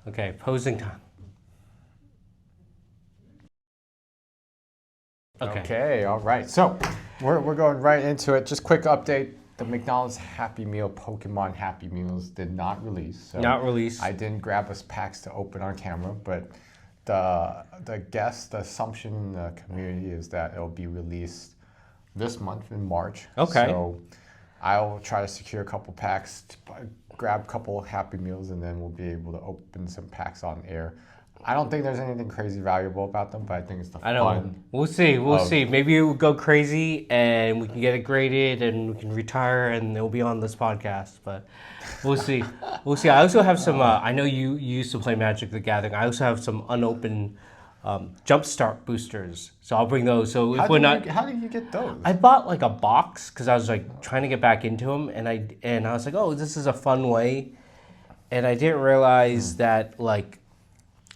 Okay, posing time. Okay. Okay, all right. So we're going right into it. Just quick update. The McDonald's Happy Meal Pokemon Happy Meals did not release. So Not released. I didn't grab us packs to open on camera, but the assumption in the community is that it'll be released this month in March. Okay. So I'll try to secure a couple packs, grab a couple Happy Meals, and then we'll be able to open some packs on air. I don't think there's anything crazy valuable about them, but I think it's the I know. fun. We'll see. We'll see. Maybe it will go crazy and we can get it graded and we can retire and it'll be on this podcast. But we'll see. We'll see. I also have some. I know you used to play Magic the Gathering. I also have some unopened Jumpstart boosters. So I'll bring those. So if we're not. How did you get those? I bought like a box because I was like trying to get back into them, and I was like, oh, this is a fun way, and I didn't realize that like.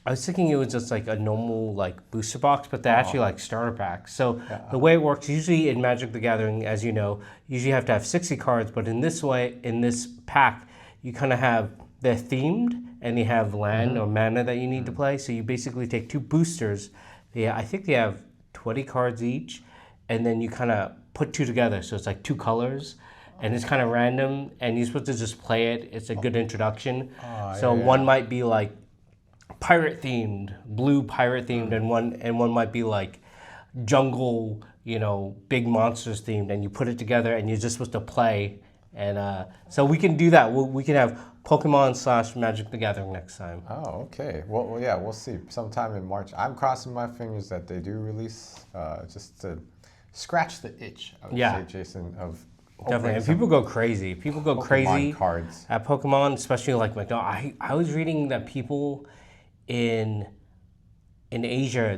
I was thinking it was just like a normal like booster box, but they're actually like starter packs. So the way it works, usually in Magic the Gathering, as you know, you usually have to have 60 cards, but in this way, in this pack, you kind of have, they're themed and you have land or mana that you need to play. So you basically take two boosters. I think they have 20 cards each, and then you kind of put two together. So it's like two colors. And it's kind of random, and you're supposed to just play it. It's a good introduction. So one might be like pirate themed, blue pirate themed, and one might be like jungle, big monsters themed, and you put it together and you're just supposed to play. And so we can do that. We can have Pokemon / Magic the Gathering next time. Oh, okay. Well, yeah, we'll see. Sometime in March. I'm crossing my fingers that they do release, just to scratch the itch, I would say, Jason, of definitely. And people go crazy. People go Pokemon crazy cards at Pokemon, especially like McDonald's. I was reading that people in Asia,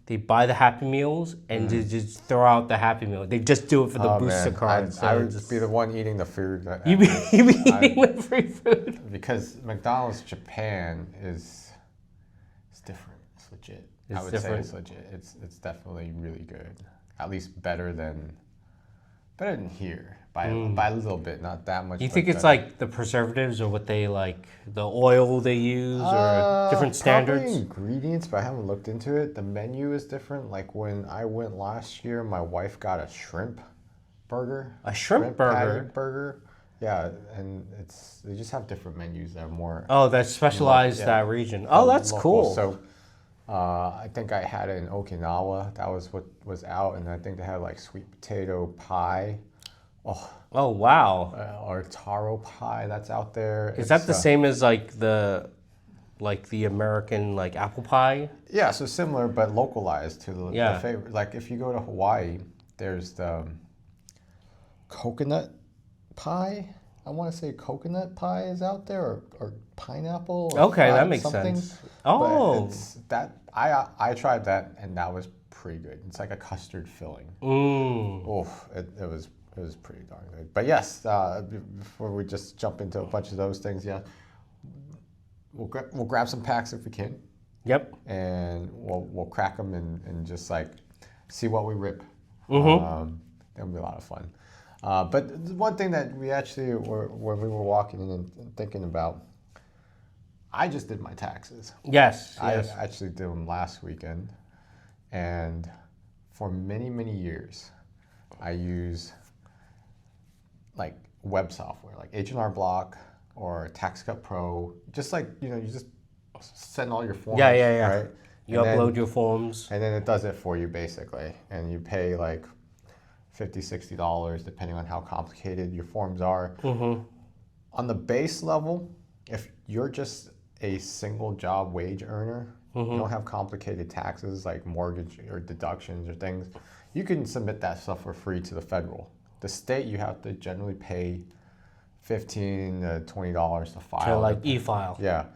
they buy the Happy Meals and they just throw out the Happy Meal. They just do it for the booster cards. I would just be the one eating the food. You be eating the free food. Because McDonald's Japan is different. It's legit. I would say it's legit. It's definitely really good. At least better than here by a little bit, not that much. You think it's like the preservatives or what they like, the oil they use or different standards? Probably ingredients, but I haven't looked into it. The menu is different. Like when I went last year, my wife got a shrimp burger. A shrimp burger? Patty burger. Yeah, and they just have different menus that are more. Oh, that specialize that region. Oh, that's local. cool. So I think I had it in Okinawa. That was what was out, and I think they had like sweet potato pie. Oh wow! Or taro pie that's out there. Is that the same as like the American like apple pie? Yeah, so similar but localized to the favorite. Like if you go to Hawaii, there's the coconut pie. I want to say coconut pie is out there, or pineapple. Or okay, that makes sense. Oh, I tried that and that was pretty good. It's like a custard filling. It was pretty darn good. But yes, before we just jump into a bunch of those things, we'll grab some packs if we can. Yep. And we'll crack them and just like see what we rip. That'll be a lot of fun. But one thing that we actually when we were walking in and thinking about, I just did my taxes. Yes. I actually did them last weekend, and for many, many years, I use like web software like H&R Block or TaxCut Pro, just like, you just send all your forms. Yeah. Right? You upload your forms. And then it does it for you basically. And you pay like $50, $60 depending on how complicated your forms are. On the base level, if you're just a single job wage earner, you don't have complicated taxes like mortgage or deductions or things, you can submit that stuff for free to the federal. The state, you have to generally pay $15 to $20 to file. To like e-file. Yeah,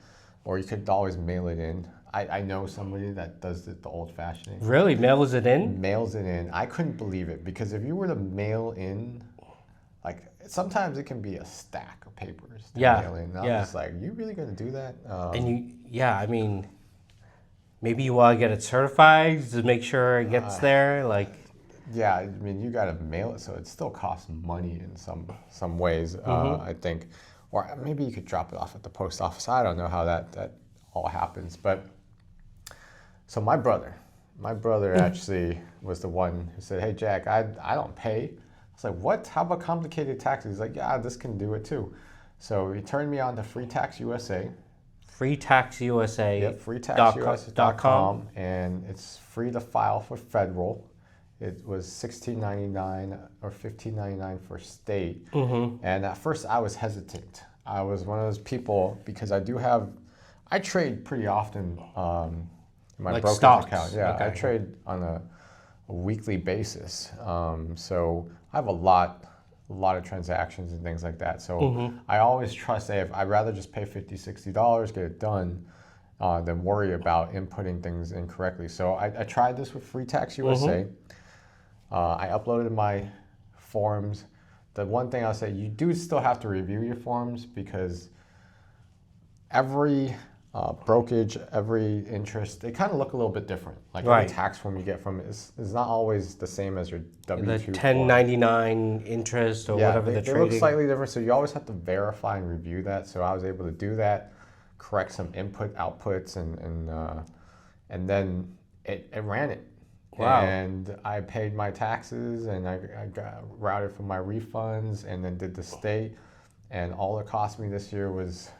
or you could always mail it in. I know somebody that does it the old-fashioned. Really? Mails it in? Mails it in. I couldn't believe it, because if you were to mail in, like sometimes it can be a stack of papers to mail in. And I'm just like, you really gonna do that? I mean, maybe you want to get it certified to make sure it gets there, like. Yeah, I mean, you got to mail it, so it still costs money in some ways, I think. Or maybe you could drop it off at the post office. I don't know how that all happens. But so my brother actually was the one who said, "Hey Jack, I don't pay." I was like, "What? How about complicated taxes?" He's like, "Yeah, this can do it too." So he turned me on to Free Tax USA. FreeTaxUSA. Yep, freetaxusa.com, and it's free to file for federal. It was $16.99 or $15.99 for state. And at first I was hesitant. I was one of those people because I trade pretty often in my Like brokerage stocks. account. Yeah, Okay. I trade on a weekly basis. So I have a lot of transactions and things like that. So I always trust that I'd rather just pay $50, $60, get it done, than worry about inputting things incorrectly. So I tried this with Free Tax USA. I uploaded my forms. The one thing I'll say, you do still have to review your forms because every brokerage, every interest, they kind of look a little bit different. Like Right. every tax form you get from it is not always the same as your W-2 The form. 1099 interest or whatever they, the they trading. look slightly different, so you always have to verify and review that. So I was able to do that, correct some input outputs, and then it ran it. Wow. And I paid my taxes, and I got routed for my refunds, and then did the state, and all it cost me this year was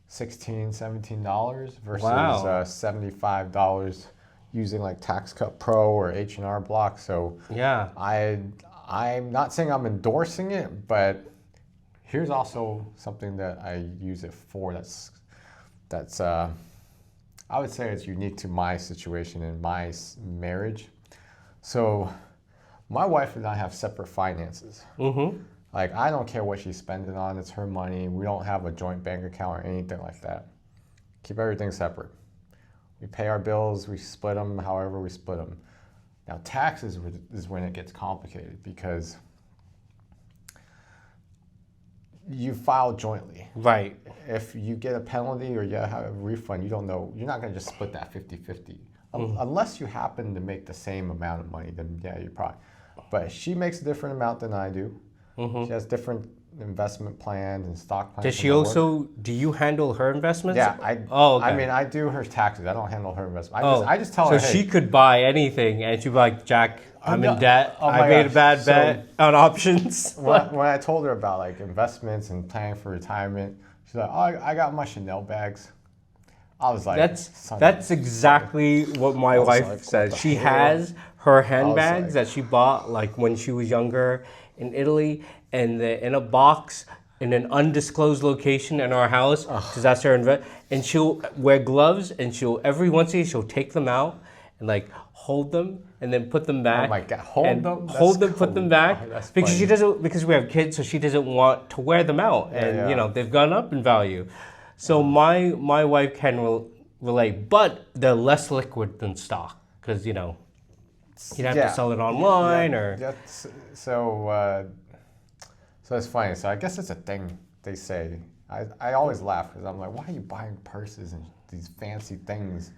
$16, $17 versus Wow. $75 using like Tax Cut Pro or H&R Block. So Yeah. I'm not saying I'm endorsing it, but here's also something that I use it for. That's I would say it's unique to my situation and my marriage. So my wife and I have separate finances. Like I don't care what she's spending on; it's her money. We don't have a joint bank account or anything like that. Keep everything separate. We pay our bills. We split them however we split them. Now taxes is when it gets complicated because you file jointly. Right. If you get a penalty or you have a refund, you don't know. You're not going to just split that 50-50. Unless you happen to make the same amount of money, then yeah, you probably. But she makes a different amount than I do. She has different investment plans and stock plans. Does she also, do you handle her investments? Yeah, okay. I mean, I do her taxes. I don't handle her investment. I just tell so her, hey, she could buy anything and she'd be like, Jack, I'm in debt. oh I my made a gosh. bad So- bet on options. when I told her about like investments and planning for retirement, she's like, "Oh, I got my Chanel bags." I was like, That's exactly what my was wife like, what says. the She hell? has her handbags like- that she bought like when she was younger in Italy, and they're in a box in an undisclosed location in our house because that's her and she'll wear gloves, and she'll every once in a while she'll take them out and like hold them and then put them back. Oh my God, hold them? Hold them, That's put them cool. back Oh, that's because she funny. doesn't, because we have kids, so she doesn't want to wear them out, and yeah. you know they've gone up in value. So my wife can relate, but they're less liquid than stock because you'd have to sell it online or. So it's funny. So I guess it's a thing they say. I always laugh because I'm like, why are you buying purses and these fancy things?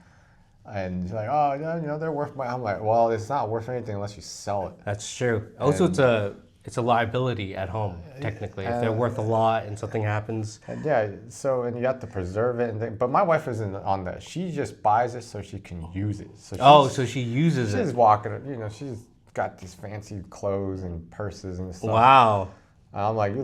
And she's like, oh, yeah, they're worth money. I'm like, well, it's not worth anything unless you sell it. That's true. Also, it's a liability at home technically if they're worth a lot and something happens. And yeah, and you have to preserve it. But my wife isn't on that. She just buys it so she can use it. So she uses she's it. walking. She's got these fancy clothes and purses and stuff. Wow. And I'm like,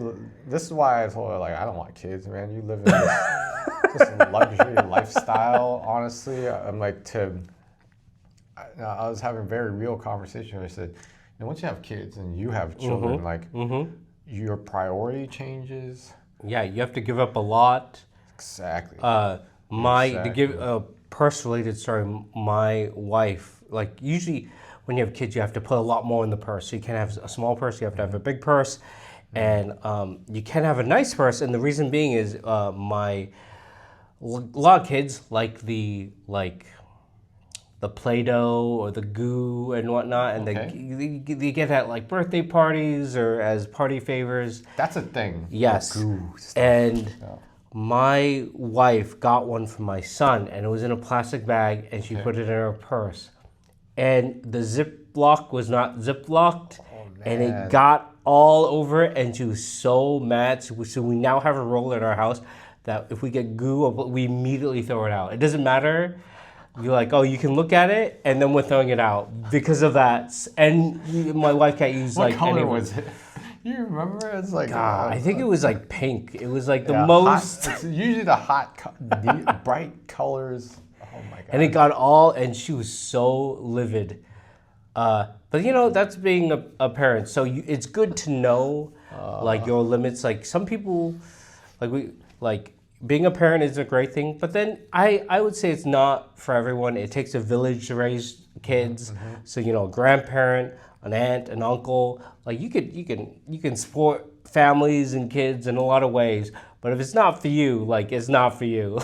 this is why I told her, like, I don't want kids, man. You live in this luxury lifestyle, honestly. I'm like, I was having a very real conversation. I said, once you have kids and you have children, your priority changes. Yeah, you have to give up a lot. Exactly. To give a purse-related story, my wife, like usually when you have kids, you have to put a lot more in the purse. So you can't have a small purse, you have to have a big purse. And you can have a nice purse, and the reason being is a lot of kids like the Play-Doh or the goo and whatnot, and they get at like birthday parties or as party favors. That's a thing. Yes. Goo stuff. And my wife got one for my son, and it was in a plastic bag, and she put it in her purse. And the Ziploc was not Ziplocked, and it got all over it, and she was so mad. So we now have a roll in our house that if we get goo, we immediately throw it out. It doesn't matter. You're like, oh, you can look at it, and then we're throwing it out because of that. And my wife can't use What like color any. was it? You remember? It's like I think it was like pink. It was like the yeah, most. It's usually the the bright colors. Oh my god! And it got all, and she was so livid. But you know, that's being a parent. So it's good to know like your limits. Like some people, like being a parent is a great thing. But then I would say it's not for everyone. It takes a village to raise kids. So you know, a grandparent, an aunt, an uncle. Like you can support families and kids in a lot of ways. But if it's not for you, like it's not for you.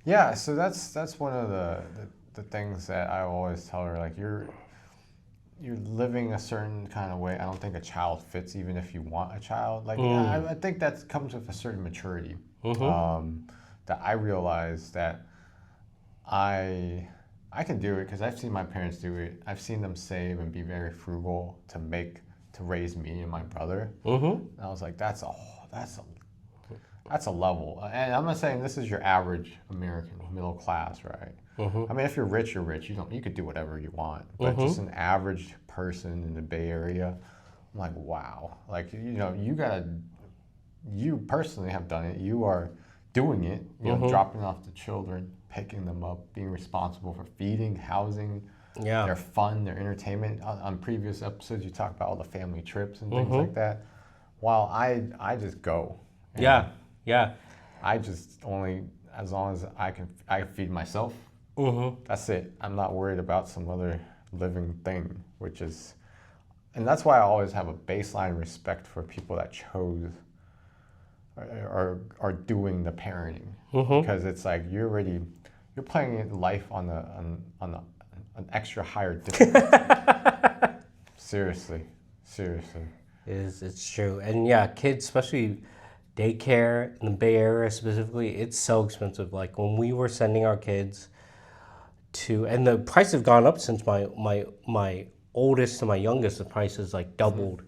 Yeah. So that's one of the things that I always tell her. Like you're living a certain kind of way. I don't think a child fits, even if you want a child. Like I think that comes with a certain maturity. That I realize that I can do it because I've seen my parents do it. I've seen them save and be very frugal to raise me and my brother. And I was like, that's a level. And I'm not saying this is your average American middle class, right? I mean, if you're rich, you're rich. You could do whatever you want. But just an average person in the Bay Area, I'm like, wow. Like, you know, you personally have done it. You are doing it, you know, dropping off the children, picking them up, being responsible for feeding, housing, their fun, their entertainment. On previous episodes, you talk about all the family trips and things like that. While I just go. Yeah. I just only, as long as I feed myself, that's it. I'm not worried about some other living thing, and that's why I always have a baseline respect for people that chose are doing the parenting, because it's like you're playing life on an extra higher difficulty. Seriously. It's true. And yeah, kids, especially daycare in the Bay Area specifically, it's so expensive. Like when we were sending our kids and the prices have gone up since my oldest to my youngest, the price has like doubled.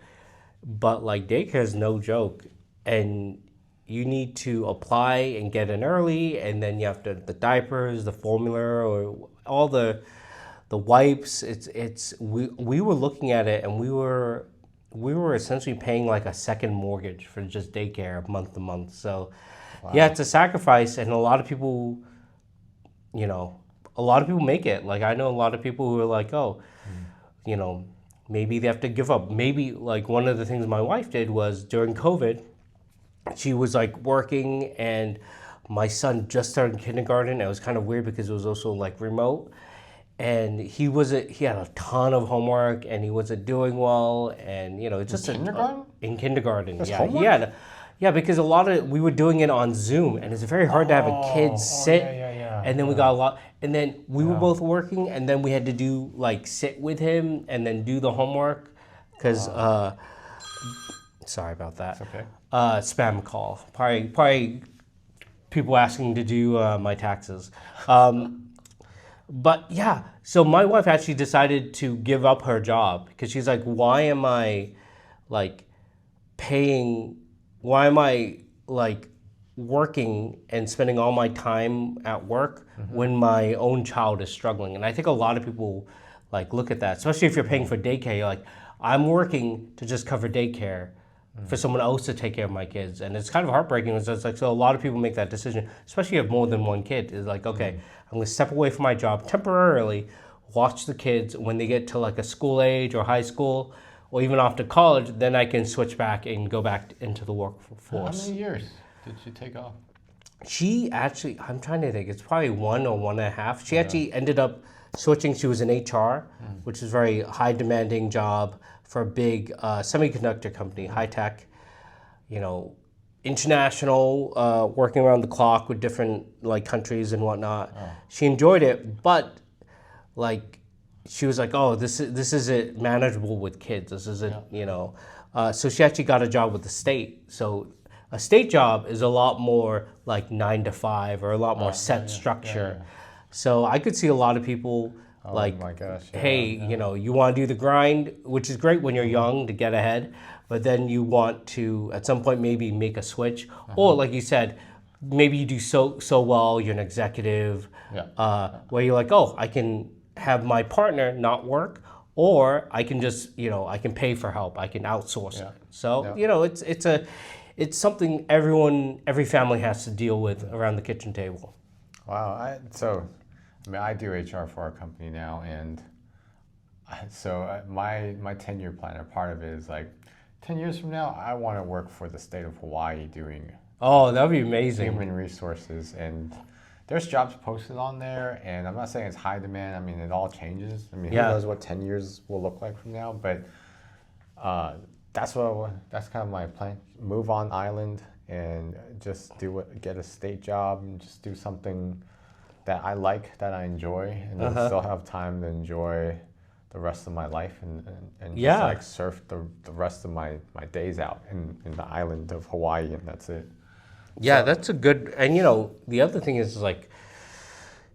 But like daycare is no joke, and you need to apply and get in early, and then you have the diapers, the formula, or all the wipes. We were looking at it, and we were essentially paying like a second mortgage for just daycare month to month. So yeah, it's a sacrifice, and a lot of people make it. Like I know a lot of people who are like, oh, you know, maybe they have to give up. Maybe like one of the things my wife did was during COVID, she was like working, and my son just started kindergarten. It was kind of weird because it was also like remote, and he had a ton of homework, and he wasn't doing well, and you know, it's just in kindergarten. That's yeah, homework? yeah, because we were doing it on Zoom, and it's very hard to have a kid sit. And then we got a lot, and then we were both working, and then we had to do like sit with him and then do the homework, because sorry about that. It's okay. Spam call. Probably people asking to do my taxes. But yeah, so my wife actually decided to give up her job because she's like, why am I working and spending all my time at work when my own child is struggling? And I think a lot of people like look at that, especially if you're paying for daycare. You're like, I'm working to just cover daycare for someone else to take care of my kids. And it's kind of heartbreaking. It's like, so a lot of people make that decision, especially if you have more than one kid. It's like, okay, I'm gonna step away from my job temporarily, watch the kids. When they get to like a school age or high school, or even after college, then I can switch back and go back into the workforce. How many years did she take off? She actually, I'm trying to think, it's probably 1 or 1.5. She actually ended up switching. She was in HR, which is a very high demanding job for a big semiconductor company, high tech, you know, international, working around the clock with different like countries and whatnot. She enjoyed it, but like she was like, oh, this isn't manageable with kids. This isn't, you know. So she actually got a job with the state. So a state job is a lot more like 9 to 5 or a lot more set structure. So I could see a lot of people like, my gosh, hey, you know, you want to do the grind, which is great when you're young to get ahead, but then you want to at some point maybe make a switch, or like you said, maybe you do so well, you're an executive, Yeah. where you're like, oh, I can have my partner not work, or I can just, I can pay for help, I can outsource Yeah. it. So, Yeah. it's something every family has to deal with around the kitchen table. Wow. I do HR for our company now, and my 10-year plan, or part of it is like, 10 years from now, I want to work for the state of Hawaii doing Oh, that would be amazing. human resources, and there's jobs posted on there, and I'm not saying it's high demand. I mean, it all changes. I mean, who Yeah. knows what 10 years will look like from now, but that's kind of my plan. Move on island and just get a state job and just do something that I like, that I enjoy, and then still have time to enjoy the rest of my life and Yeah. just like surf the rest of my days out in the island of Hawaii, and that's it. Yeah, that's a good, and the other thing is like,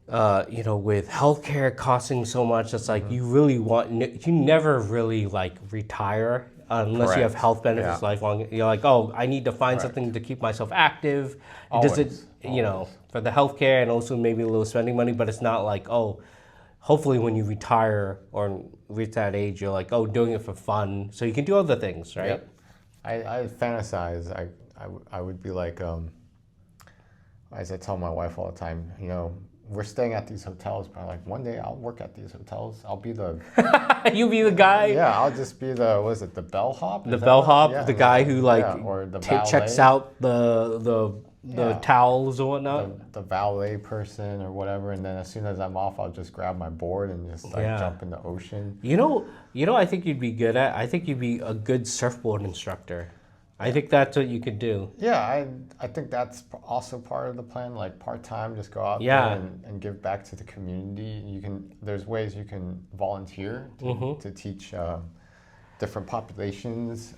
with healthcare costing so much, it's like you never really like retire unless you have Correct. health benefits Yeah. lifelong. You're like, oh, I need to find Correct. something to keep myself active. Always, Does it, for the healthcare and also maybe a little spending money, but it's not like, oh, hopefully when you retire or reach that age, you're like, oh, doing it for fun, so you can do other things, right? Yep. I fantasize. I would be like, as I tell my wife all the time, we're staying at these hotels, but like one day I'll work at these hotels. I'll be the You be the guy. yeah. I'll just be the bellhop. The bellhop, Yeah, the guy who like or the checks valet. out the Yeah. towels or whatnot. The valet person or whatever, and then as soon as I'm off, I'll just grab my board and just like Yeah. jump in the ocean. I think you'd be good at. I think you'd be a good surfboard instructor. I think that's what you could do. Yeah, I think that's also part of the plan. Like part-time, just go out Yeah. there and give back to the community. There's ways you can volunteer to teach different populations,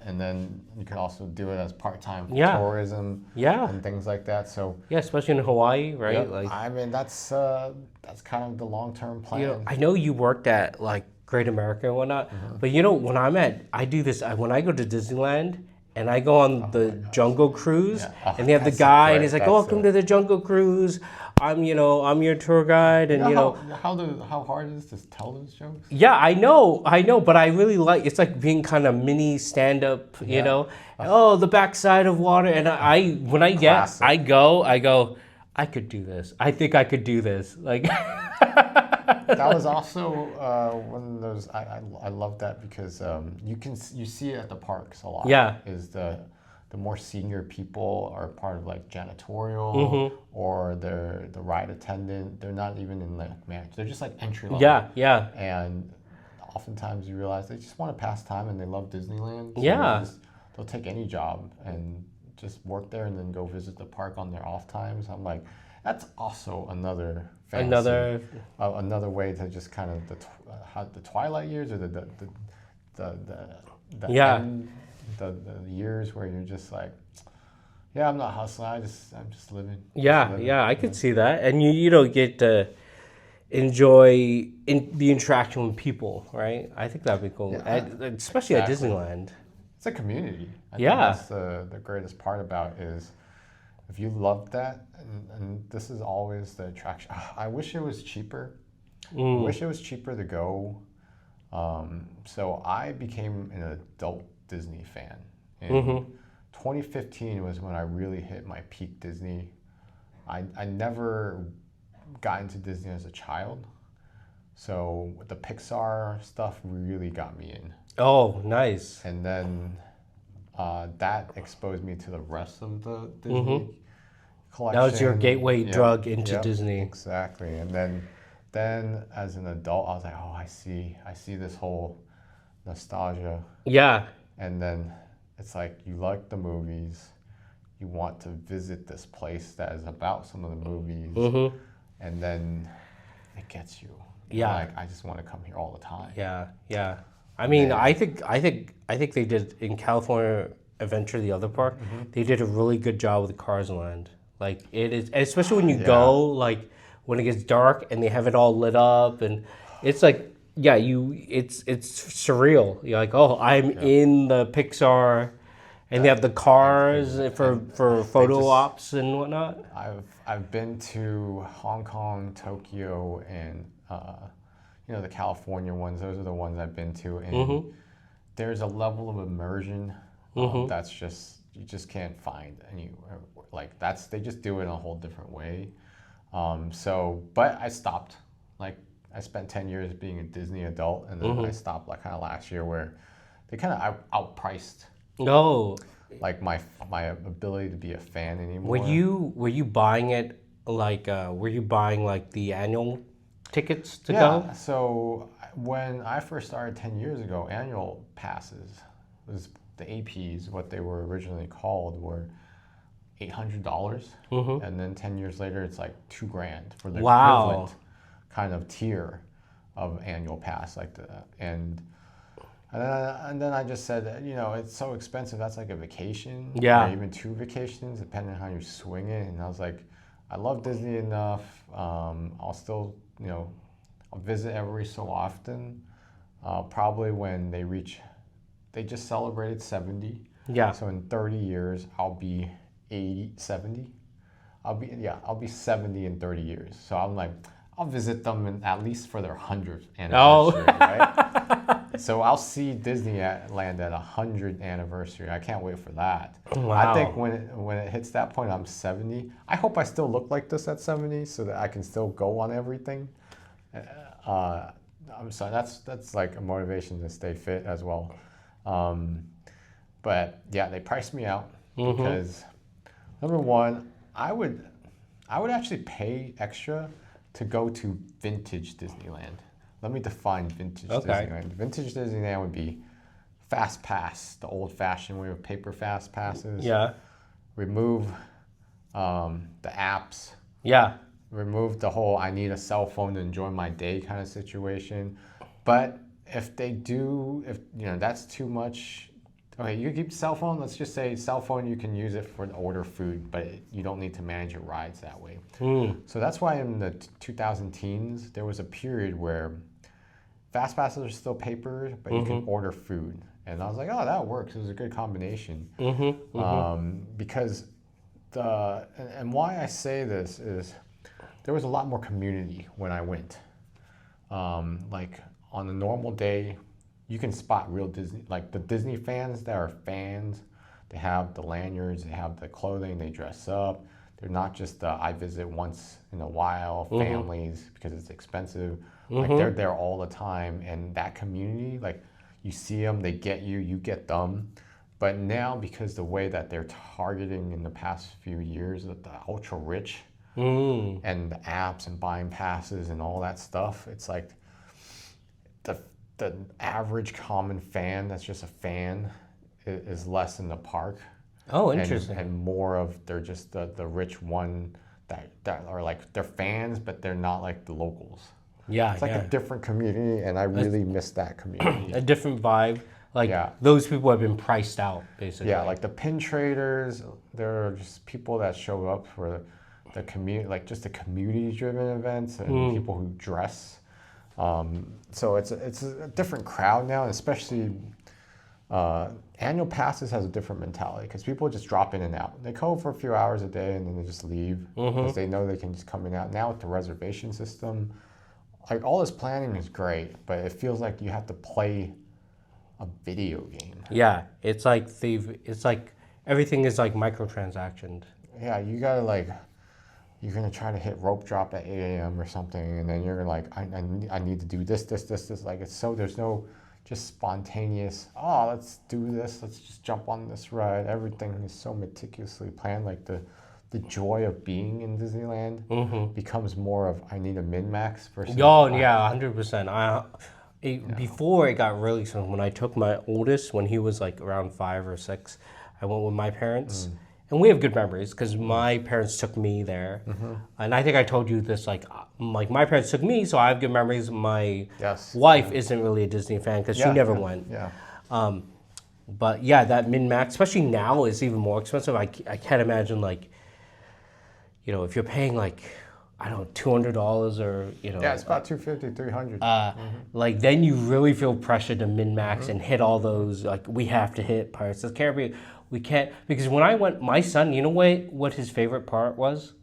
and then you can also do it as part-time Yeah. tourism Yeah. and things like that. So Yeah, especially in Hawaii, right? yep, Like, I mean that's kind of the long-term plan. I know you worked at like Great America and whatnot, but when I do this, when I go to Disneyland and I go on the Jungle Cruise, Yeah. Oh, and they have the that's guy, and great. he's like, That's "Welcome to the Jungle Cruise. I'm your tour guide," and How hard it is to tell those jokes? Yeah, I know, but I really like. It's like being kind of mini stand-up, Oh, the backside of water, and when I Classic. I go, I could do this. I think I could do this. Like, That was also one of those. I love that because you see it at the parks a lot. Yeah. Is the more senior people are part of like janitorial or they're the ride attendant. They're not even in like management. They're just like entry level. yeah. And oftentimes you realize they just want to pass time and they love Disneyland. So Yeah. they'll take any job and just work there and then go visit the park on their off times. I'm like, that's also another fantasy. Another way to just kind of the twilight years or the Yeah. end, the years where you're just like, yeah, I'm not hustling. I'm just living. Yeah, I could see that, and you don't get to enjoy the interaction with people, right? I think that'd be cool, especially at Disneyland. It's a community. I think Yeah. that's the greatest part about is if you love that, and this is always the attraction. I wish it was cheaper. I wish it was cheaper to go. So I became an adult Disney fan. In 2015 was when I really hit my peak Disney. I never got into Disney as a child. So the Pixar stuff really got me in. Oh, nice. And then that exposed me to the rest of the Disney collection. That was your gateway drug into Disney. Exactly. And then as an adult, I was like, oh, I see this whole nostalgia. Yeah. And then it's like you like the movies, you want to visit this place that is about some of the movies, and then it gets you. Yeah. Like I just want to come here all the time. Yeah. I mean, I think they did in California Adventure, the other park. They did a really good job with the Cars Land. Like it is, especially when you go, like when it gets dark and they have it all lit up, and it's like, it's surreal. You're like, oh, I'm in the Pixar And they have the cars for photo just- ops and whatnot. I've been to Hong Kong, Tokyo, and the California ones. Those are the ones I've been to, and there's a level of immersion that's just you just can't find anywhere. Like they just do it in a whole different way. But I stopped. Like I spent 10 years being a Disney adult, and then I stopped like kind of last year where they kind of outpriced. No. Like my ability to be a fan anymore. Were you buying it like were you buying like the annual tickets to Yeah. go? So when I first started 10 years ago, annual passes was the APs, what they were originally called, were $800, and then 10 years later, it's like $2,000 for the equivalent kind of tier of annual pass, like and then I just said, it's so expensive. That's like a vacation, or even 2 vacations, depending on how you swing it. And I was like, I love Disney enough. I'll still, I'll visit every so often. Probably when they just celebrated 70. Yeah. So in 30 years, I'll be 70. I'll be 70 in 30 years. So I'm like, I'll visit them at least for their 100th anniversary, right? So I'll see Disneyland at 100th anniversary. I can't wait for that. Wow. I think when it hits that point, I'm 70. I hope I still look like this at 70 so that I can still go on everything. I'm sorry, that's like a motivation to stay fit as well. But yeah, they priced me out because number one, I would actually pay extra to go to vintage Disneyland. Let me define vintage Disneyland. Vintage Disneyland would be Fast Pass, the old-fashioned way of paper Fast Passes. Yeah. Remove the apps. Yeah. Remove the whole I need a cell phone to enjoy my day kind of situation. But if that's too much. Okay, you keep cell phone. Let's just say cell phone, you can use it for the order food, but you don't need to manage your rides that way. So that's why in the 2000 teens, there was a period where fast passes are still paper, but you can order food. And I was like, oh, that works. It was a good combination. Because and why I say this is there was a lot more community when I went. Like on a normal day, you can spot real Disney, like the Disney fans that are fans. They have the lanyards, they have the clothing, they dress up. They're not just I visit once in a while, families, because it's expensive. Like they're there all the time, and that community, like you see them, they get you, you get them. But now, because the way that they're targeting in the past few years, the ultra rich and the apps and buying passes and all that stuff, it's like the average common fan that's just a fan is less in the park. Oh, interesting. And more of they're just the rich one that are like they're fans, but they're not like the locals. Yeah, it's like a different community, and I really miss that community. A different vibe. Like those people have been priced out, basically. Yeah, like the pin traders, they're just people that show up for the community, like just the community-driven events and people who dress. So it's a different crowd now, and especially annual passes has a different mentality because people just drop in and out. They go for a few hours a day and then they just leave because they know they can just come in and out. Now with the reservation system, like all this planning is great, but it feels like you have to play a video game. Yeah, it's like everything is like microtransactioned. Yeah, you gotta like. You're gonna try to hit rope drop at 8 a.m. or something, and then you're like, I need to do this. Like it's so there's no just spontaneous. Oh, let's do this. Let's just jump on this ride. Everything is so meticulously planned. Like the joy of being in Disneyland becomes more of I need a min-max versus. Oh yeah, 100%. Before it got really expensive, when I took my oldest when he was like around 5 or 6, I went with my parents. And we have good memories because my parents took me there. And I think I told you this, like my parents took me, so I have good memories. My wife isn't really a Disney fan because she never went. Yeah. But yeah, that min-max, especially now, is even more expensive. I can't imagine like, if you're paying like, I don't know, $200 or, Yeah, it's about $250, $300. Like then you really feel pressure to min-max and hit all those, like we have to hit Pirates of the Caribbean. we can't because when I went, my son, you know what his favorite part was?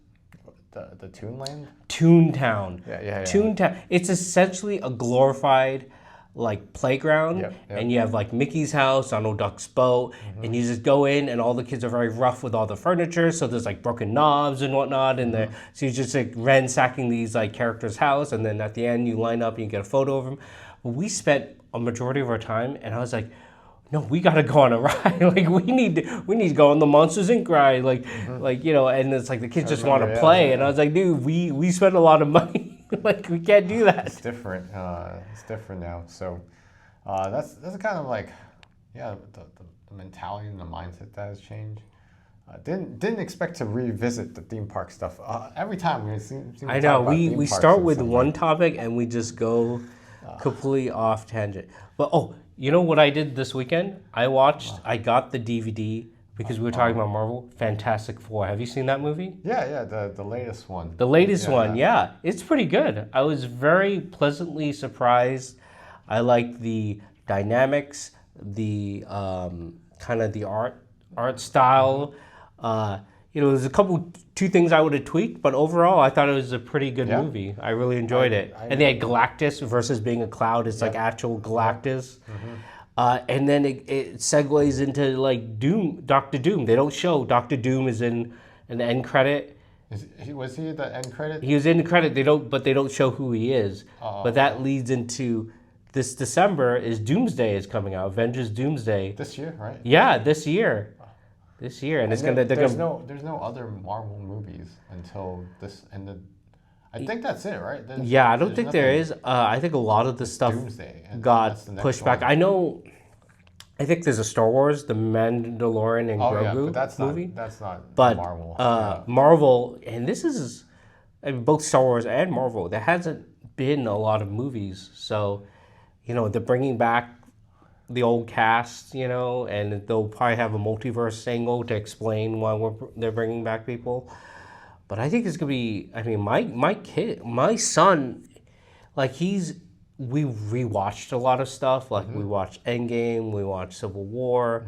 The Toonland? Toontown. Yeah. Toontown. It's essentially a glorified like playground, Yep. and you have like Mickey's house, Donald Duck's boat, and you just go in, and all the kids are very rough with all the furniture, so there's like broken knobs and whatnot, and so you're just like ransacking these like characters' house, and then at the end you line up and you get a photo of them. But we spent a majority of our time, and I was like, no, we gotta go on a ride. Like we need to go on the Monsters Inc. ride. Like and it's like the kids just want to play, and I was like, dude, we spend a lot of money. Like we can't do that. It's different. It's different now. So that's kind of like, yeah, the mentality and the mindset that has changed. Didn't expect to revisit the theme park stuff. Every time we seem to I know talk about theme we parks start and with stuff one like- topic and we just go completely off tangent. But you know what I did this weekend? I got the DVD because we were talking about Marvel. Fantastic Four. Have you seen that movie? Yeah, the latest one. The latest one, yeah. It's pretty good. I was very pleasantly surprised. I like the dynamics, the kind of the art style. There's two things I would have tweaked, but overall, I thought it was a pretty good movie. I really enjoyed it. And they had Galactus versus being a cloud. It's like actual Galactus. And then it segues into like Doctor Doom. They don't show Doctor Doom is in an end credit. Was he at the end credit? He was in the credit. But they don't show who he is. But that leads into this December is Doomsday is coming out. Avengers Doomsday. This year, right? Yeah, this year. This year, and it's gonna. There's no other Marvel movies until this, and I think that's it, right? I don't think there is. I think a lot of the stuff Doomsday, got pushed back. I think there's a Star Wars, The Mandalorian and Grogu but that's movie. That's not But Marvel. Marvel, and this is both Star Wars and Marvel. There hasn't been a lot of movies, so they're bringing back the old cast, and they'll probably have a multiverse angle to explain why they're bringing back people. But I think it's gonna be. I mean, my son, like we rewatched a lot of stuff. Like we watched Endgame, we watched Civil War,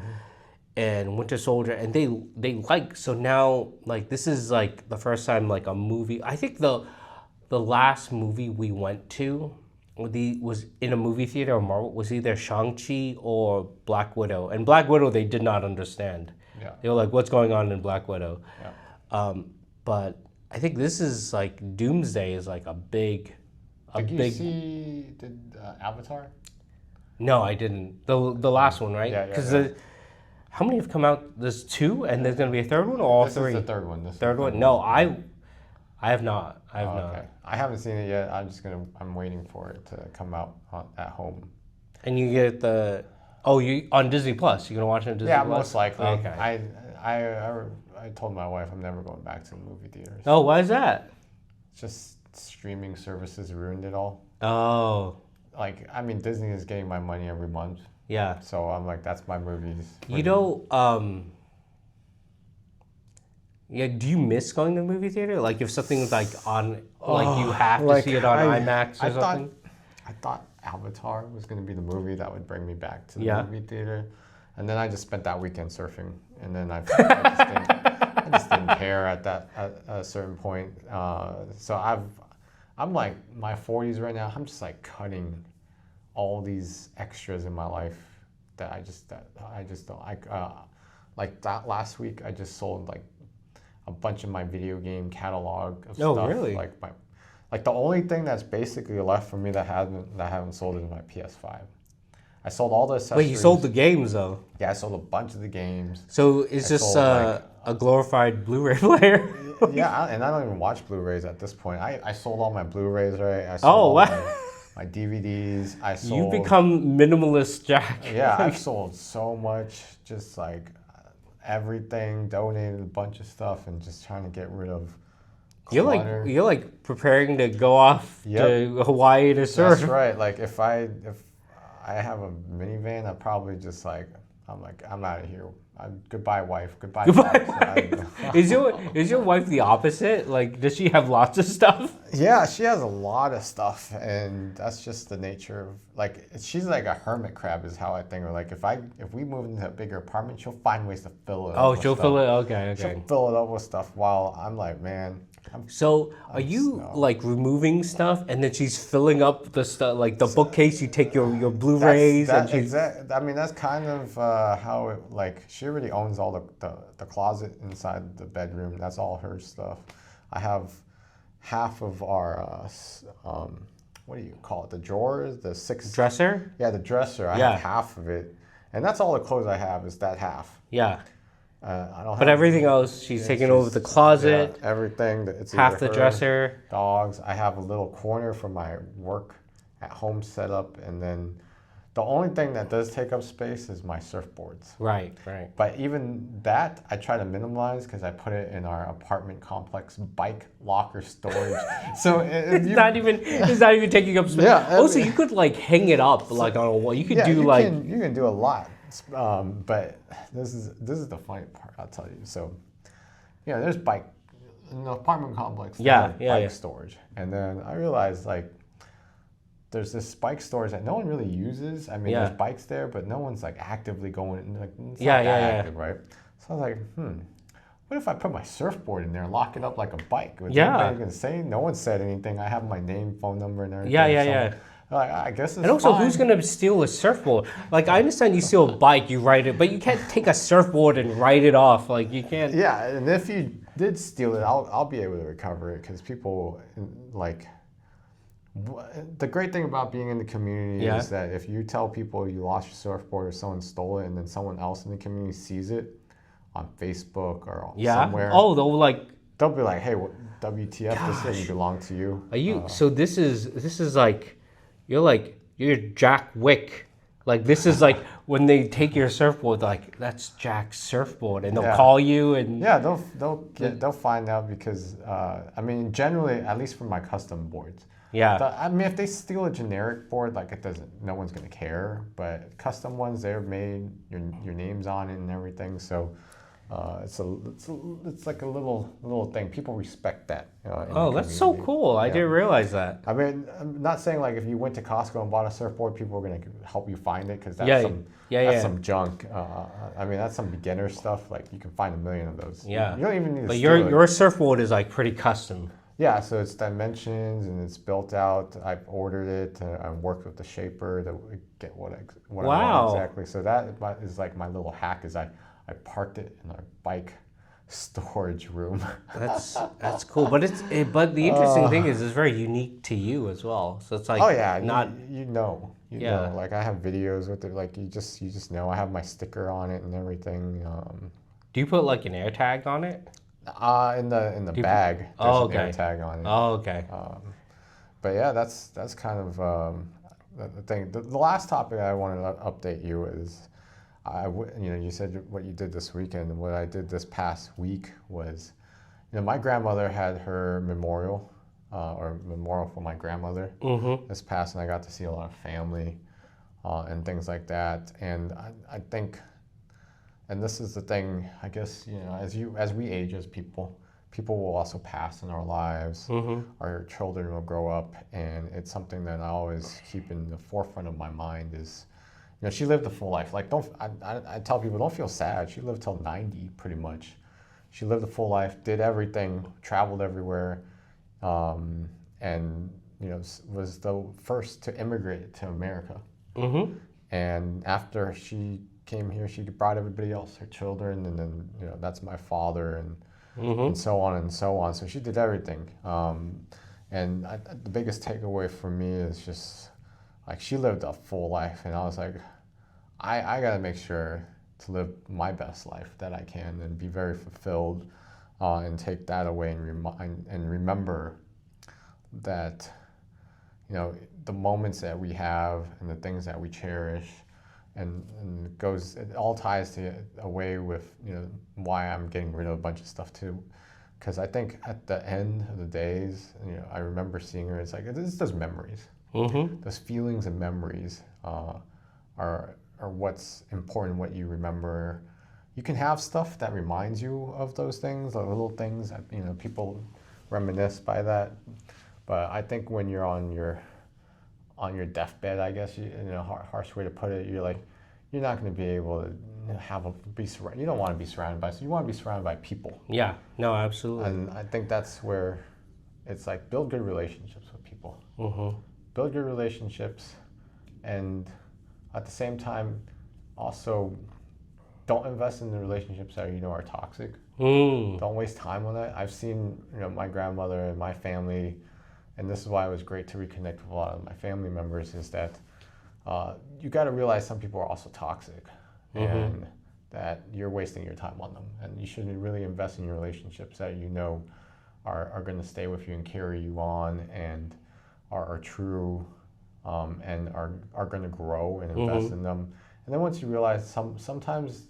and Winter Soldier, and they like. So now, like this is like the first time like a movie. I think the last movie we went to was in a movie theater or Marvel was either Shang-Chi or Black Widow. And Black Widow they did not understand. Yeah. They were like, what's going on in Black Widow? Yeah. But I think this is like Doomsday is like a big. Did you see Avatar? No, I didn't. The last one, right? Yeah. Because how many have come out? There's two, and there's gonna be a third one, or all three? This is the third one. Third one? No, I have not. I have not. Okay. I haven't seen it yet. I'm waiting for it to come out at home. And you get you on Disney Plus. You're gonna watch it on Disney Plus? Yeah, most likely. Okay. I told my wife I'm never going back to the movie theaters. Oh, why is that? Just streaming services ruined it all. Oh. Like, I mean, Disney is getting my money every month. Yeah. So I'm like, that's my movies. Do you miss going to the movie theater? Like if something's like on, like you have to see it on IMAX or something? I thought Avatar was going to be the movie that would bring me back to the movie theater. And then I just spent that weekend surfing. And then I just didn't care at a certain point. So I'm like my 40s right now. I'm just like cutting all these extras in my life that I just don't. Like that last week, I just sold like a bunch of my video game catalog of stuff. Oh, really? Like the only thing that's basically left for me that I haven't sold is my PS5. I sold all the accessories. Wait, you sold the games though? Yeah, I sold a bunch of the games. So it's just a glorified Blu-ray player? Yeah, and I don't even watch Blu-rays at this point. I sold all my Blu-rays, right? I sold my DVDs. I sold. You become minimalist, Jack. Yeah, I've sold so much, just like everything, donated a bunch of stuff, and just trying to get rid of clutter. You're like preparing to go off to Hawaii to surf. That's right. Like if I have a minivan, I'm out of here. Goodbye, wife. Goodbye, Goodbye. dogs. Is your wife the opposite? Like, does she have lots of stuff? Yeah, she has a lot of stuff, and that's just the nature of like she's like a hermit crab is how I think. Or like if we move into a bigger apartment, she'll find ways to fill it up. Oh, with she'll stuff. fill it. Okay, okay. She'll fill it up with stuff while I'm like, man. So, are you no. like removing stuff, and then she's filling up the stuff, like the bookcase? You take your Blu-rays, and she's I mean, that's kind of how it like. She already owns all the closet inside the bedroom. That's all her stuff. I have half of our what do you call it? The drawers, the six dresser. Yeah, the dresser. I have half of it, and that's all the clothes I have is that half. Yeah. I don't. But have everything else, she's taking over the closet. Yeah, everything. It's half the her, dresser. Dogs. I have a little corner for my work at home setup, and then the only thing that does take up space is my surfboards. Right, right. But even that, I try to minimize because I put it in our apartment complex bike locker storage. So it's not even taking up space. Yeah. Also, you could like hang it up like on a wall. You could do like you can do a lot. But this is the funny part. I'll tell you. So, yeah, there's bike in the apartment complex. Bike storage, and then I realized like there's this bike storage that no one really uses. I mean, there's bikes there, but no one's like actively going. Like, it's not that active, right? So I was like, what if I put my surfboard in there and lock it up like a bike? Was anybody gonna say? No one said anything. I have my name, phone number, and everything. Yeah. Like, I guess it's And also, fine. who's gonna steal a surfboard? Like, I understand you steal a bike, you ride it, but you can't take a surfboard and write it off. Like, you can't. Yeah, and if you did steal it, I'll be able to recover it because people like. The great thing about being in the community is that if you tell people you lost your surfboard or someone stole it, and then someone else in the community sees it on Facebook or somewhere, they'll be like, "Hey, WTF? This thing belonged to you." Are you? So this is like, you're Jack Wick. Like, this is like when they take your surfboard, like, that's Jack's surfboard, and they'll call you and they'll find out because I mean, generally, at least for my custom boards. Yeah. I mean, if they steal a generic board, like no one's gonna care. But custom ones, they're made, your name's on it and everything. So it's like a little thing. People respect that. Oh, that's so cool! I didn't realize that. I mean, I'm not saying like if you went to Costco and bought a surfboard, people are gonna help you find it because that's some junk. I mean, that's some beginner stuff. Like you can find a million of those. Yeah. You don't even need to. But steal it. your surfboard is like pretty custom. Yeah, so it's dimensions and it's built out. I've ordered it. I worked with the shaper to get what I want exactly. So that is like my little hack. Is I parked it in our bike storage room. That's cool. But but the interesting thing is it's very unique to you as well. So it's like you know. Like I have videos with it. Like you just know. I have my sticker on it and everything. Do you put like an air tag on it? In the bag, there's an air tag on it. Oh, okay. But yeah, that's kind of the thing. The last topic I wanted to update you is, you said what you did this weekend, and what I did this past week was, my grandmother had her memorial for my grandmother this past, and I got to see a lot of family and things like that. And I think. And this is the thing, I guess, as we age as people will also pass in our lives. Our children will grow up, and it's something that I always keep in the forefront of my mind is, she lived a full life. Like, I tell people, don't feel sad. She lived till 90, pretty much. She lived a full life, did everything, traveled everywhere, and, was the first to immigrate to America. And after she came here, she brought everybody else, her children, and then that's my father, and so on and so on. So she did everything, and the biggest takeaway for me is just like she lived a full life, and I was like, I gotta make sure to live my best life that I can and be very fulfilled, and take that away and remember that the moments that we have and the things that we cherish. And it all ties away with why I'm getting rid of a bunch of stuff too, because I think at the end of the days, I remember seeing her. It's like it's those memories, those feelings and memories are what's important. What you remember, you can have stuff that reminds you of those things, like little things that, you know, people reminisce by that. But I think when you're on your deathbed, I guess, you know, harsh way to put it, you're not going to be able to be surrounded. You don't want to be surrounded by, so you want to be surrounded by people. Yeah, no, absolutely. And I think that's where it's like, build good relationships with people. Mm-hmm. Build good relationships, and at the same time, also don't invest in the relationships that you know are toxic. Don't waste time on that. I've seen, you know, my grandmother and my family, and this is why it was great to reconnect with a lot of my family members, is that you got to realize some people are also toxic, and that you're wasting your time on them, and you should really invest in your relationships that you know are going to stay with you and carry you on, and are true, and are going to grow, and invest in them. And then once you realize sometimes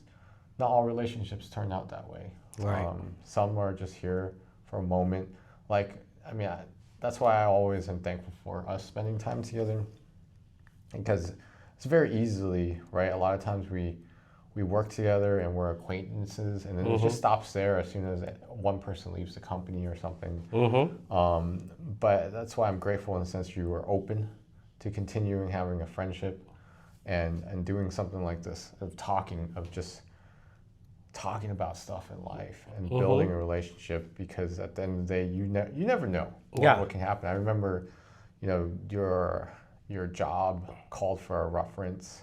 not all relationships turn out that way. Right. Some are just here for a moment. Like, I mean, that's why I always am thankful for us spending time together, because it's very easily, right? A lot of times we work together and we're acquaintances, and then it just stops there as soon as one person leaves the company or something. But that's why I'm grateful in the sense you were open to continuing having a friendship and doing something like this, of just talking about stuff in life and building a relationship, because at the end of the day, you never know what can happen. I remember, you know, your job called for a reference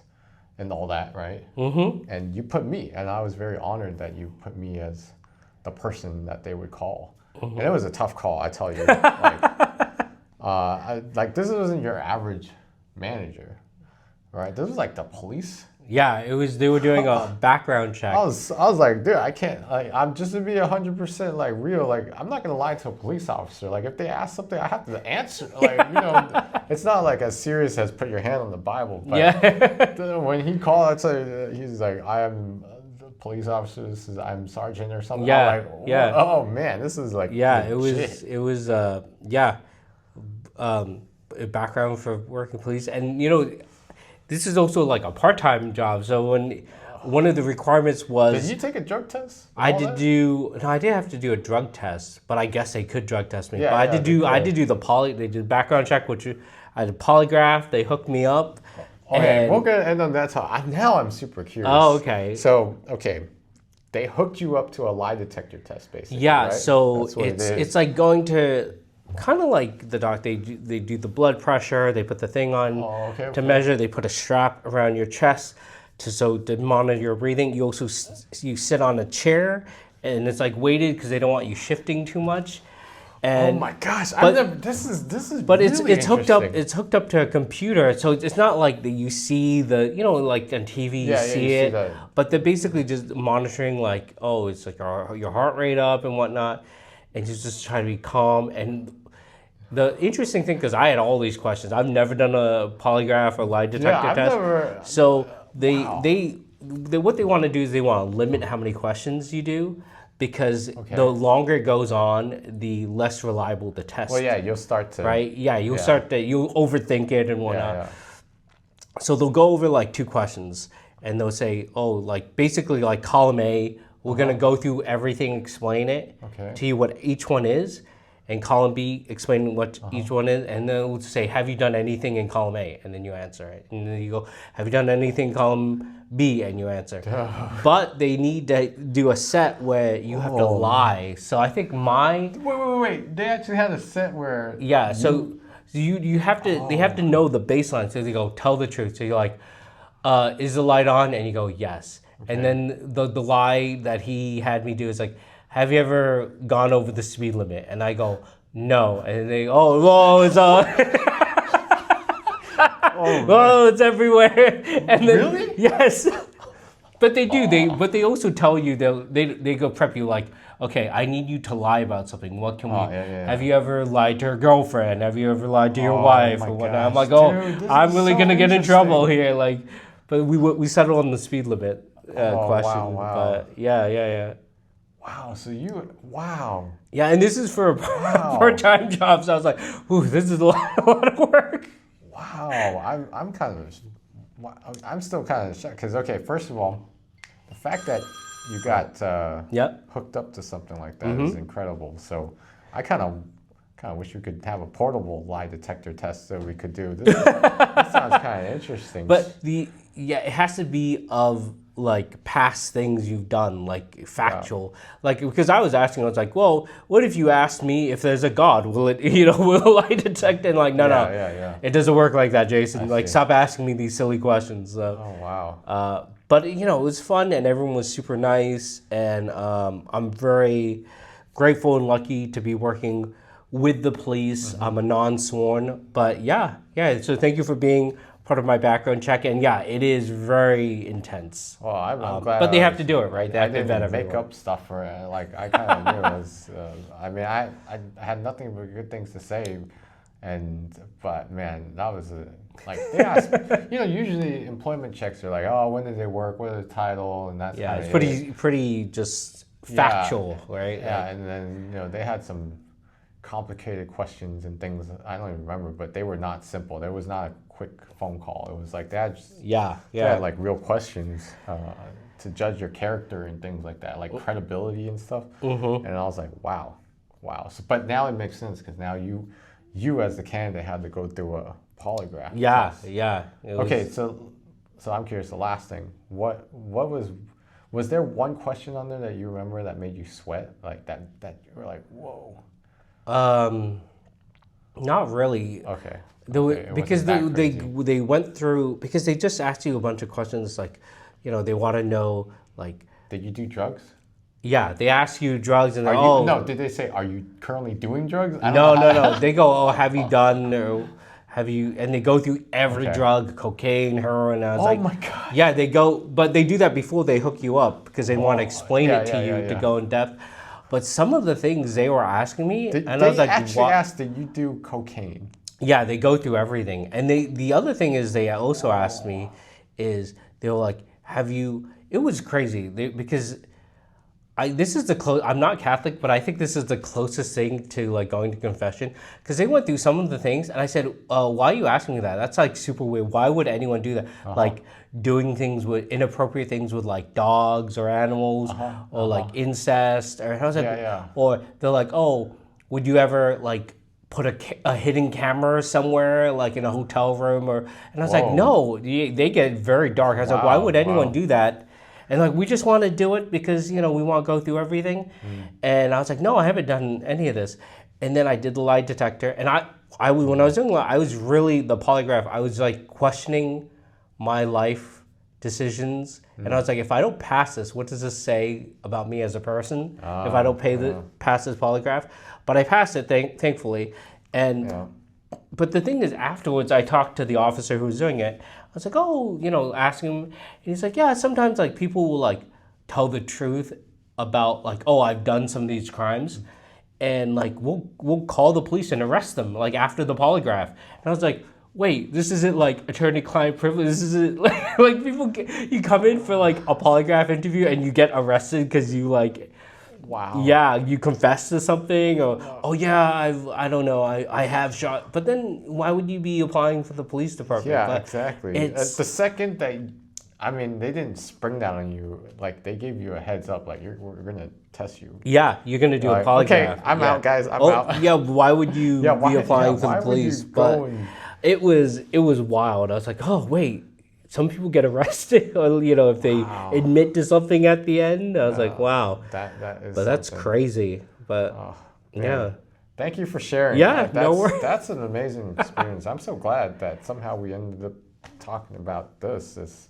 and all that, right? And you put me, and I was very honored that you put me as the person that they would call. And it was a tough call, I tell you. Like, this wasn't your average manager, right? This was like the police. Yeah, it was. They were doing a background check. I was like, dude, I can't. Like, I'm just to be 100% like real. Like, I'm not gonna lie to a police officer. Like, if they ask something, I have to answer. Like, you know, it's not like as serious as put your hand on the Bible. But when he called, he's like, I am the police officer. I'm sergeant or something. Yeah, I'm like, oh man, this is like it was a background for working police, and you know. This is also like a part-time job. So when one of the requirements was... Did you take a drug test? I did have to do a drug test, but I guess they could drug test me. Yeah, but I did do they did background check, which I did polygraph, they hooked me up. Okay, we're gonna end on that talk. Now I'm super curious. Oh, okay. So, they hooked you up to a lie detector test, basically. Yeah, right? so it's like going to... Kind of like the doc, they do the blood pressure. They put the thing on to measure. They put a strap around your chest to monitor your breathing. You also you sit on a chair, and it's like weighted because they don't want you shifting too much. And, oh my gosh! This is. But really it's hooked up. It's hooked up to a computer, so it's not like that you see like on TV you see it. But they're basically just monitoring like, oh, it's like your heart rate up and whatnot, and you just try to be calm. And the interesting thing, because I had all these questions, I've never done a polygraph or lie detector test. So what they want to do is they want to limit how many questions you do, because the longer it goes on, the less reliable the test. Well, yeah, you'll start to you'll overthink it and whatnot. So they'll go over like 2 questions, and they'll say, oh, like basically like column A, we're gonna go through everything, explain it to you what each one is. And column B, explain what each one is, and then we'll say, have you done anything in column A? And then you answer it. And then you go, have you done anything in column B? And you answer. But they need to do a set where you have to lie. So I think Wait. They actually had a set where... Yeah, so you have to, they have to know the baseline. So they go, tell the truth. So you're like, is the light on? And you go, yes. And then the lie that he had me do is like, have you ever gone over the speed limit? And I go, no. And they, it's on. It's everywhere. And then, really? Yes. But they do. But they also tell you, they go prep you like, okay, I need you to lie about something. What can we? Have you ever lied to your girlfriend? Have you ever lied to your wife or whatnot? I'm like, I'm really gonna get in trouble here. Like, but we settled on the speed limit question. Wow. But yeah. Wow, so Yeah, and this is for a part-time job, so I was like, ooh, this is a lot of work. Wow, I'm still kind of shocked, because, first of all, the fact that you got Yep. hooked up to something like that is incredible. So I kind of wish we could have a portable lie detector test so we could do this. This sounds kind of interesting. But it has to be of like past things you've done, like factual. Like because I was asking, I was like, well, what if you asked me if there's a God? Will it, will lie detect? And like, no, yeah. it doesn't work like that, Jason. I Like, see. stop asking me these silly questions. So. Oh wow. But it was fun and everyone was super nice, and I'm very grateful and lucky to be working with the police. I'm a non-sworn, but yeah. So thank you for being part of my background check, and yeah, it is very intense. Well, I'm glad. But they have to do it, right? They I have to didn't vet even make everyone. up stuff for it. Like I kind of knew it was. I mean, I had nothing but good things to say, but man, that was like they asked. Usually employment checks are like, oh, when did they work? What is the title? And that's Yeah, kinda it's pretty just factual, right? Yeah, and then they had some complicated questions and things. I don't even remember, but they were not simple. There was not a quick phone call. It was like they had they had like real questions to judge your character and things like that, like credibility and stuff. And I was like, wow. So, but now it makes sense because now you as the candidate had to go through a polygraph. Yeah. Okay, so I'm curious. The last thing, what was there one question on there that you remember that made you sweat, like that you were like, whoa? Not really. Okay. Because they went through, because they just asked you a bunch of questions, like, they want to know, like, did you do drugs? Yeah, they ask you drugs, and no, did they say, are you currently doing drugs? No. They go, oh, have you done, or have you, and they go through every drug, cocaine, heroin. And I was like, oh my God. Yeah, they go, but they do that before they hook you up because they want to explain it to you to go in depth. But some of the things they were asking me, I was like, actually asked, did you do cocaine? Yeah, they go through everything. And the other thing is they also asked me is they were like, have you, it was crazy because this is I'm not Catholic, but I think this is the closest thing to like going to confession, because they went through some of the things and I said, why are you asking me that? That's like super weird. Why would anyone do that? Like doing things with inappropriate things with like dogs or animals or like incest, or I was like, or they're like, oh, would you ever like put a hidden camera somewhere, like in a hotel room, and I was like, no, they get very dark. I was like, why would anyone do that? And like, we just want to do it because, we want to go through everything. And I was like, no, I haven't done any of this. And then I did the lie detector. And I was, when I was doing I was really, the polygraph, I was like questioning my life decisions. And I was like, if I don't pass this, what does this say about me as a person? If I don't pass this polygraph? But I passed it, thankfully. And but the thing is, afterwards, I talked to the officer who was doing it. I was like, oh, asking him. And he's like, yeah, sometimes like people will like tell the truth about like, oh, I've done some of these crimes. And like, we'll call the police and arrest them like after the polygraph. And I was like, wait, this isn't like attorney-client privilege. This isn't like people you come in for like a polygraph interview and you get arrested because you like, yeah, you confess to something, or I don't know, I have shot. But then why would you be applying for the police department? Yeah, exactly. It's the second that, they didn't spring that on you. Like they gave you a heads up, like we're gonna test you. Yeah, you're gonna do a polygraph. Okay, I'm out, guys. I'm out. Yeah, why would you be applying for the police? But it was wild. I was like, oh wait, some people get arrested, or if they admit to something at the end. I was like, wow, that is. But that's crazy. But thank you for sharing. Yeah, no worries. That's an amazing experience. I'm so glad that somehow we ended up talking about this.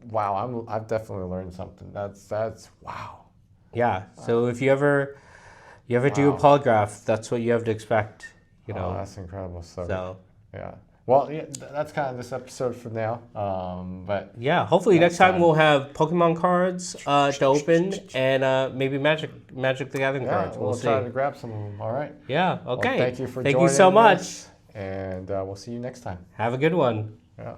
Wow, I've definitely learned something. That's wow. Yeah. So if you ever do a polygraph, that's what you have to expect. That's incredible. So yeah. Well, yeah, that's kind of this episode for now. But yeah, hopefully next time we'll have Pokemon cards to open, and maybe Magic the Gathering cards. We'll see. try to grab some of them. All right. Yeah. Okay. Well, thank you for joining. Thank you so much. And we'll see you next time. Have a good one. Yeah.